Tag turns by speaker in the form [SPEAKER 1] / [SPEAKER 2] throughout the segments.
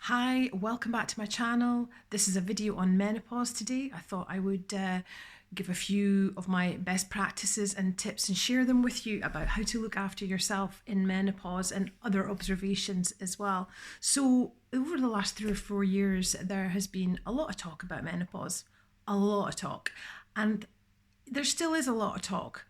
[SPEAKER 1] Hi, welcome back to my channel. This is a video on menopause today. I thought I would give a few of my best practices and tips and share them with you about how to look after yourself in menopause and other observations as well. So over the last 3 or 4 years, there has been a lot of talk about menopause, a lot of talk, and there still is a lot of talk.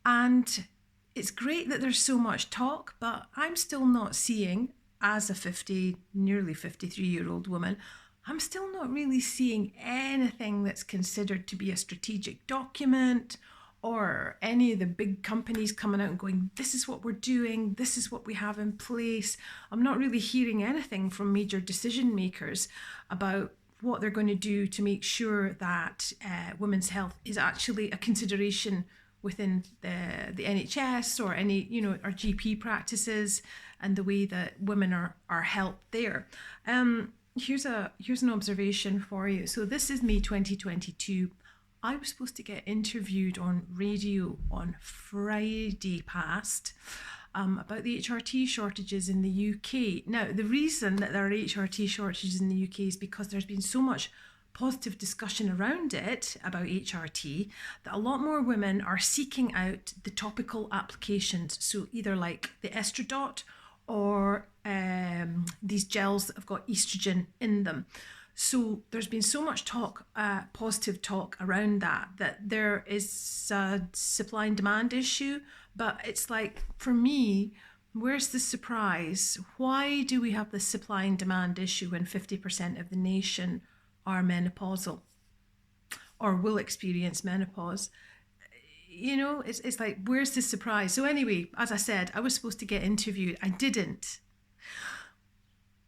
[SPEAKER 1] And it's great that there's so much talk, but I'm still not seeing, as a nearly 53-year-old woman, I'm still not really seeing anything that's considered to be a strategic document or any of the big companies coming out and going, this is what we're doing, this is what we have in place. I'm not really hearing anything from major decision makers about what they're going to do to make sure that women's health is actually a consideration within the NHS or any, our GP practices and the way that women are helped there. Here's an observation for you. So this is May 2022. I was supposed to get interviewed on radio on Friday past about the HRT shortages in the UK. Now, the reason that there are HRT shortages in the UK is because there's been so much positive discussion around it, about HRT, that a lot more women are seeking out the topical applications. So either like the Estradot or these gels that have got estrogen in them. So there's been so much talk, positive talk around that there is a supply and demand issue. But it's like, for me, where's the surprise? Why do we have this supply and demand issue when 50% of the nation are menopausal or will experience menopause? It's like, where's the surprise? So anyway, as I said, I was supposed to get interviewed. I didn't.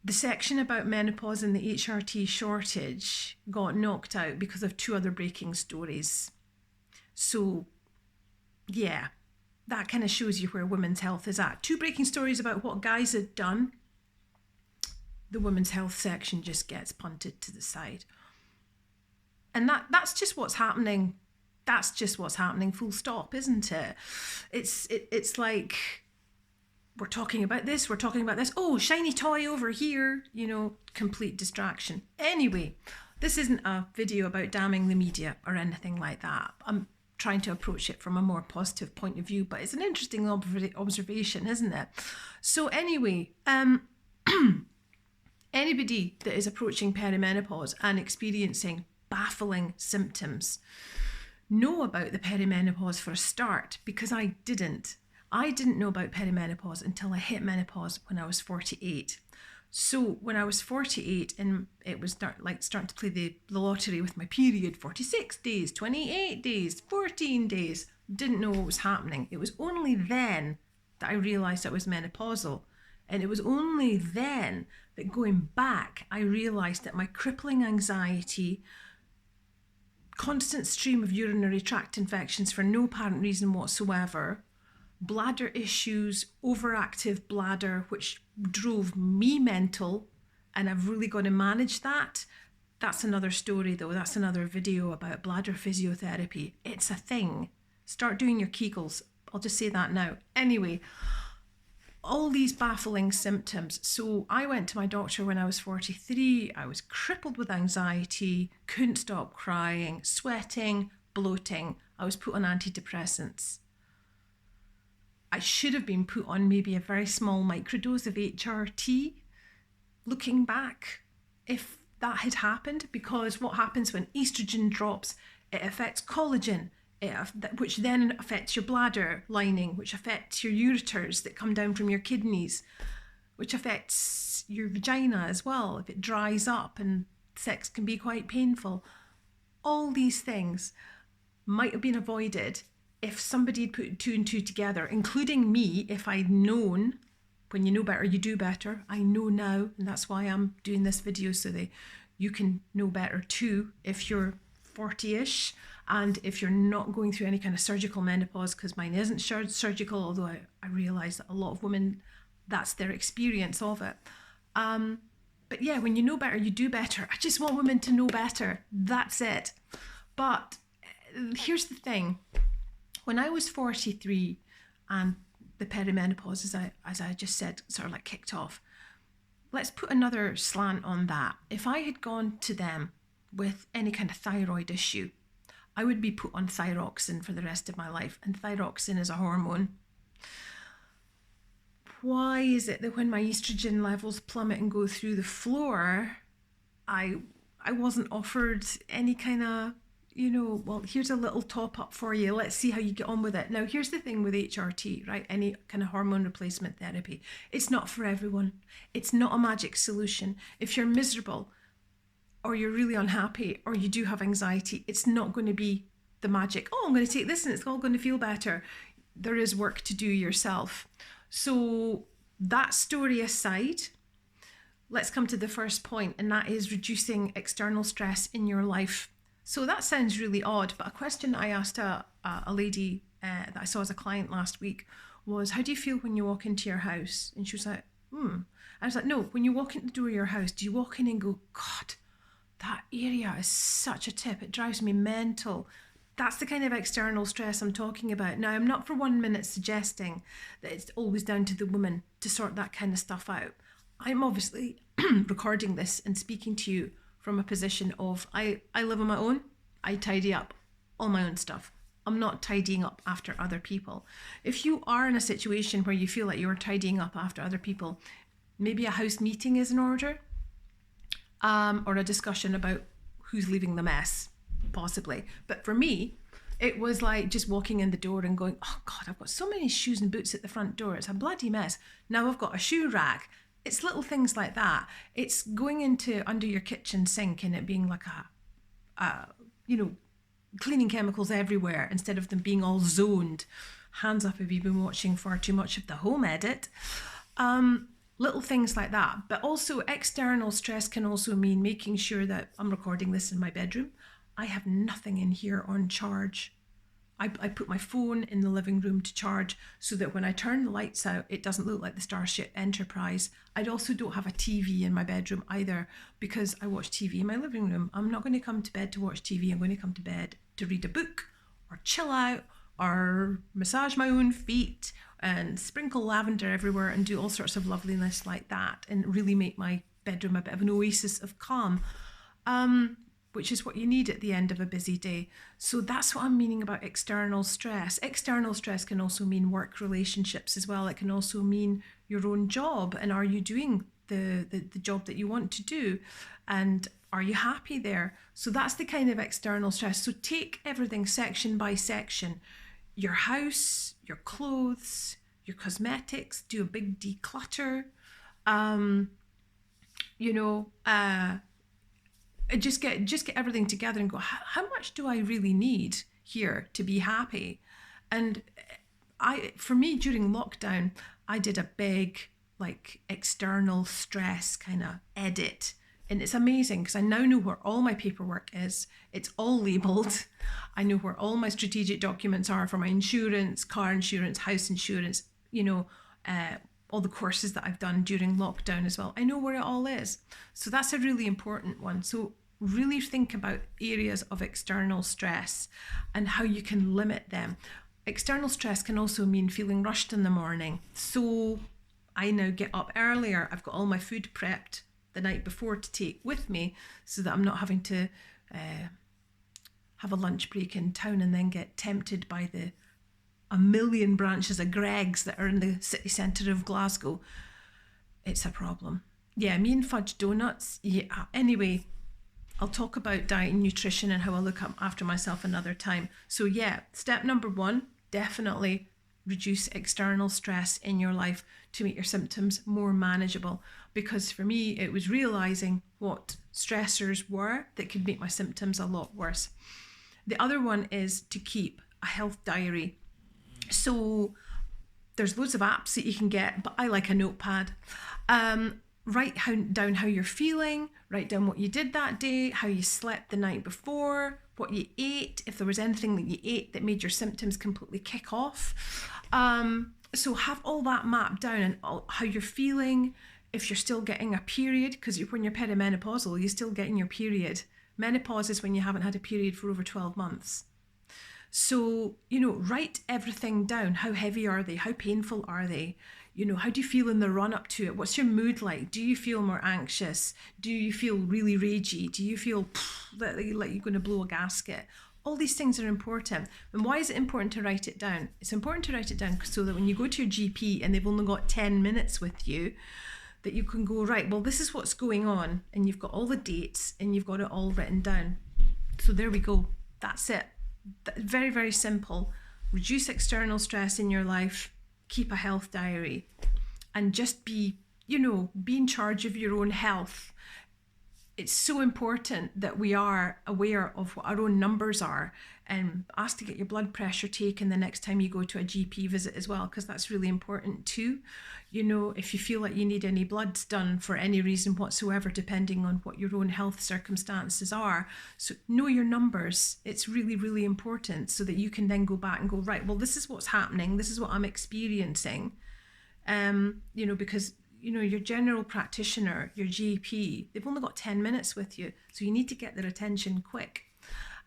[SPEAKER 1] The section about menopause and the HRT shortage got knocked out because of two other breaking stories. So yeah, that kind of shows you where women's health is at. Two breaking stories about what guys had done. The women's health section just gets punted to the side. And that's just what's happening. That's just what's happening, full stop, isn't it? It's like, we're talking about this, we're talking about this. Oh, shiny toy over here, complete distraction. Anyway, this isn't a video about damning the media or anything like that. I'm trying to approach it from a more positive point of view, but it's an interesting observation, isn't it? So anyway, anybody that is approaching perimenopause and experiencing baffling symptoms, know about the perimenopause for a start, because I didn't know about perimenopause until I hit menopause when I was 48. So when I was 48 and it was starting to play the lottery with my period, 46 days, 28 days, 14 days, didn't know what was happening. It was only then that I realised I was menopausal. And it was only then that, going back, I realised that my crippling anxiety, constant stream of urinary tract infections for no apparent reason whatsoever, bladder issues, overactive bladder, which drove me mental, and I've really got to manage that. That's another story though. That's another video about bladder physiotherapy. It's a thing. Start doing your Kegels. I'll just say that now. Anyway, all these baffling symptoms. So I went to my doctor when I was 43. I was crippled with anxiety, couldn't stop crying, sweating, bloating. I was put on antidepressants. I should have been put on maybe a very small microdose of HRT, looking back, if that had happened, because what happens when estrogen drops, it affects collagen, which then affects your bladder lining, which affects your ureters that come down from your kidneys, which affects your vagina as well if it dries up, and sex can be quite painful. All these things might have been avoided if somebody had put two and two together, including me, if I'd known. When you know better, you do better. I know now, and that's why I'm doing this video, so that you can know better too if you're 40-ish, and if you're not going through any kind of surgical menopause, because mine isn't surgical, although I realise that a lot of women, that's their experience of it. But yeah, when you know better, you do better. I just want women to know better. That's it. But here's the thing. When I was 43 and the perimenopause, as I just said, sort of like kicked off, let's put another slant on that. If I had gone to them with any kind of thyroid issue, I would be put on thyroxine for the rest of my life. And thyroxine is a hormone. Why is it that when my estrogen levels plummet and go through the floor, I wasn't offered any kind of, well, here's a little top up for you. Let's see how you get on with it. Now, here's the thing with HRT, right? Any kind of hormone replacement therapy. It's not for everyone. It's not a magic solution. If you're miserable or you're really unhappy or you do have anxiety, it's not going to be the magic, oh, I'm going to take this and it's all going to feel better. There is work to do yourself. So that story aside, let's come to the first point, and that is reducing external stress in your life. So that sounds really odd, but a question I asked a lady that I saw as a client last week was, how do you feel when you walk into your house? And she was like, I was like, no, when you walk in the door of your house, do you walk in and go, God, that area is such a tip, it drives me mental? That's the kind of external stress I'm talking about. Now, I'm not for 1 minute suggesting that it's always down to the woman to sort that kind of stuff out. I'm obviously recording this and speaking to you from a position of I live on my own. I tidy up all my own stuff. I'm not tidying up after other people. If you are in a situation where you feel like you're tidying up after other people, maybe a house meeting is in order, or a discussion about who's leaving the mess, possibly. But for me, it was like just walking in the door and going, oh God, I've got so many shoes and boots at the front door. It's a bloody mess. Now I've got a shoe rack. It's little things like that. It's going into under your kitchen sink and it being like cleaning chemicals everywhere instead of them being all zoned. Hands up if you've been watching far too much of the Home Edit. Little things like that. But also external stress can also mean making sure that I'm recording this in my bedroom. I have nothing in here on charge. I put my phone in the living room to charge so that when I turn the lights out, it doesn't look like the Starship Enterprise. I also don't have a TV in my bedroom either because I watch TV in my living room. I'm not going to come to bed to watch TV. I'm going to come to bed to read a book or chill out or massage my own feet and sprinkle lavender everywhere and do all sorts of loveliness like that and really make my bedroom a bit of an oasis of calm. Which is what you need at the end of a busy day. So that's what I'm meaning about external stress. External stress can also mean work relationships as well. It can also mean your own job. And are you doing the job that you want to do? And are you happy there? So that's the kind of external stress. So take everything section by section. Your house, your clothes, your cosmetics, do a big declutter. Just get everything together and go, how much do I really need here to be happy? And for me during lockdown, I did a big external stress kind of edit. And it's amazing because I now know where all my paperwork is. It's all labeled. I know where all my strategic documents are for my insurance, car insurance, house insurance, all the courses that I've done during lockdown as well. I know where it all is. So that's a really important one. So really think about areas of external stress and how you can limit them. External stress can also mean feeling rushed in the morning. So I now get up earlier. I've got all my food prepped the night before to take with me so that I'm not having to have a lunch break in town and then get tempted by a million branches of Greggs that are in the city centre of Glasgow. It's a problem. Yeah, me and fudge donuts. Yeah, anyway, I'll talk about diet and nutrition and how I look after myself another time. So yeah, step number 1, definitely reduce external stress in your life to make your symptoms more manageable. Because for me, it was realizing what stressors were that could make my symptoms a lot worse. The other one is to keep a health diary. So there's loads of apps that you can get, but I like a notepad. Write down how you're feeling, write down what you did that day, how you slept the night before, what you ate, if there was anything that you ate that made your symptoms completely kick off. So have all that mapped down and how you're feeling, if you're still getting a period, because when you're perimenopausal, you're still getting your period. Menopause is when you haven't had a period for over 12 months. So, write everything down. How heavy are they? How painful are they? How do you feel in the run up to it? What's your mood like? Do you feel more anxious? Do you feel really ragey? Do you feel like you're going to blow a gasket? All these things are important. And why is it important to write it down? It's important to write it down so that when you go to your GP and they've only got 10 minutes with you, that you can go, right, well, this is what's going on, and you've got all the dates and you've got it all written down. So there we go. That's it. Very, very simple. Reduce external stress in your life, keep a health diary, and just be in charge of your own health. It's so important that we are aware of what our own numbers are, and ask to get your blood pressure taken the next time you go to a GP visit as well, because that's really important too. If you feel like you need any bloods done for any reason whatsoever, depending on what your own health circumstances are. So know your numbers. It's really, really important, so that you can then go back and go, right, well, this is what's happening. This is what I'm experiencing. Because your general practitioner, your GP, they've only got 10 minutes with you, so you need to get their attention quick.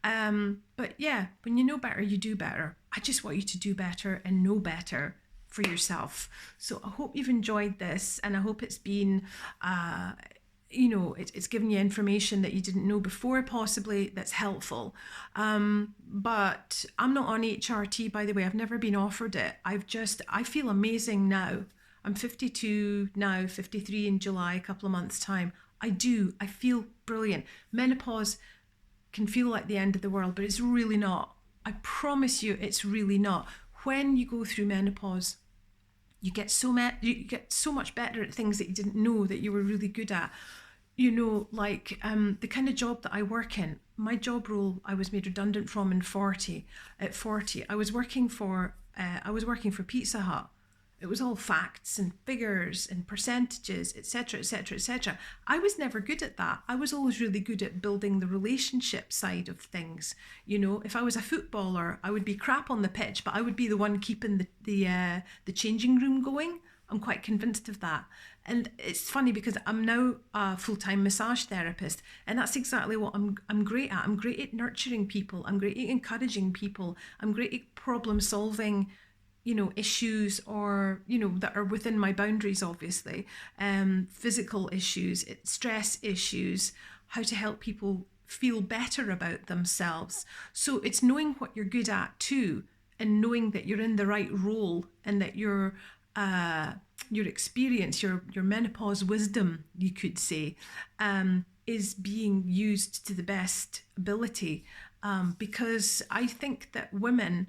[SPEAKER 1] But yeah, when you know better, you do better. I just want you to do better and know better for yourself. So I hope you've enjoyed this, and I hope it's been, it's given you information that you didn't know before, possibly, that's helpful. But I'm not on HRT, by the way. I've never been offered it. I feel amazing now. I'm 52 now, 53 in July, a couple of months' time. I feel brilliant. Menopause can feel like the end of the world, but it's really not. I promise you, it's really not. When you go through menopause, you get so much better at things that you didn't know that you were really good at. The kind of job that I work in, my job role, I was made redundant from at 40. I was working for Pizza Hut. It was all facts and figures and percentages, etc., etc., etc. I was never good at that. I was always really good at building the relationship side of things. If I was a footballer, I would be crap on the pitch, but I would be the one keeping the changing room going. I'm quite convinced of that. And it's funny because I'm now a full-time massage therapist, and that's exactly what I'm great at. I'm great at nurturing people. I'm great at encouraging people. I'm great at problem solving issues, or that are within my boundaries, obviously, physical issues, stress issues, how to help people feel better about themselves. So it's knowing what you're good at too, and knowing that you're in the right role, and that your experience, your menopause wisdom, you could say, is being used to the best ability, because I think that women,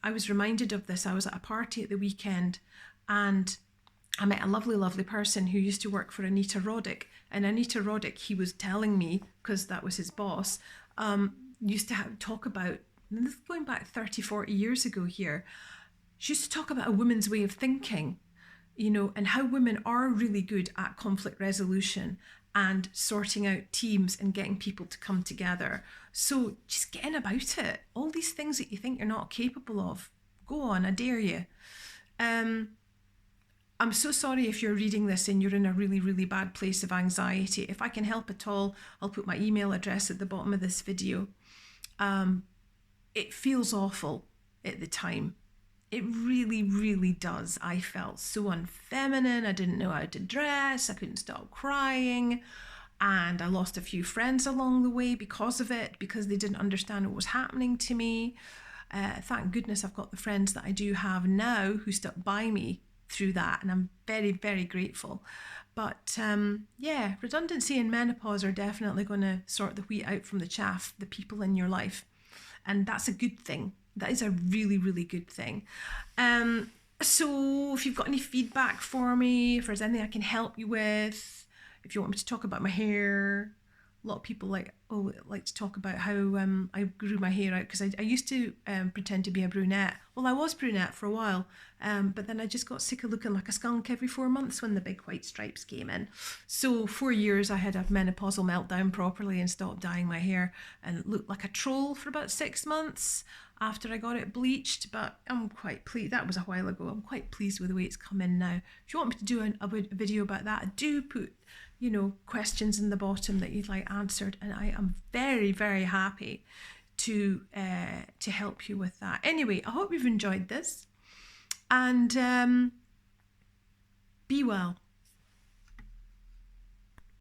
[SPEAKER 1] I was reminded of this. I was at a party at the weekend, and I met a lovely, lovely person who used to work for Anita Roddick. And Anita Roddick, he was telling me, because that was his boss, used to talk about, and this is going back 30, 40 years ago here, she used to talk about a woman's way of thinking, and how women are really good at conflict resolution and sorting out teams and getting people to come together. So just getting about it. All these things that you think you're not capable of, go on, I dare you. I'm so sorry if you're reading this and you're in a really, really bad place of anxiety. If I can help at all, I'll put my email address at the bottom of this video. It feels awful at the time. It really, really does. I felt so unfeminine. I didn't know how to dress. I couldn't stop crying. And I lost a few friends along the way because of it, because they didn't understand what was happening to me. Thank goodness I've got the friends that I do have now who stuck by me through that. And I'm very, very grateful. But redundancy and menopause are definitely going to sort the wheat out from the chaff, the people in your life. And that's a good thing. That is a really, really good thing. So if you've got any feedback for me, if there's anything I can help you with, if you want me to talk about my hair, a lot of people like to talk about how I grew my hair out, because I used to pretend to be a brunette. Well, I was brunette for a while, but then I just got sick of looking like a skunk every 4 months when the big white stripes came in. So 4 years I had a menopausal meltdown properly and stopped dyeing my hair, and looked like a troll for about 6 months after I got it bleached. But I'm quite pleased. That was a while ago. I'm quite pleased with the way it's come in now. If you want me to do a video about that, do put questions in the bottom that you'd like answered, and I am very, very happy to help you with that. Anyway, I hope you've enjoyed this, and Be well.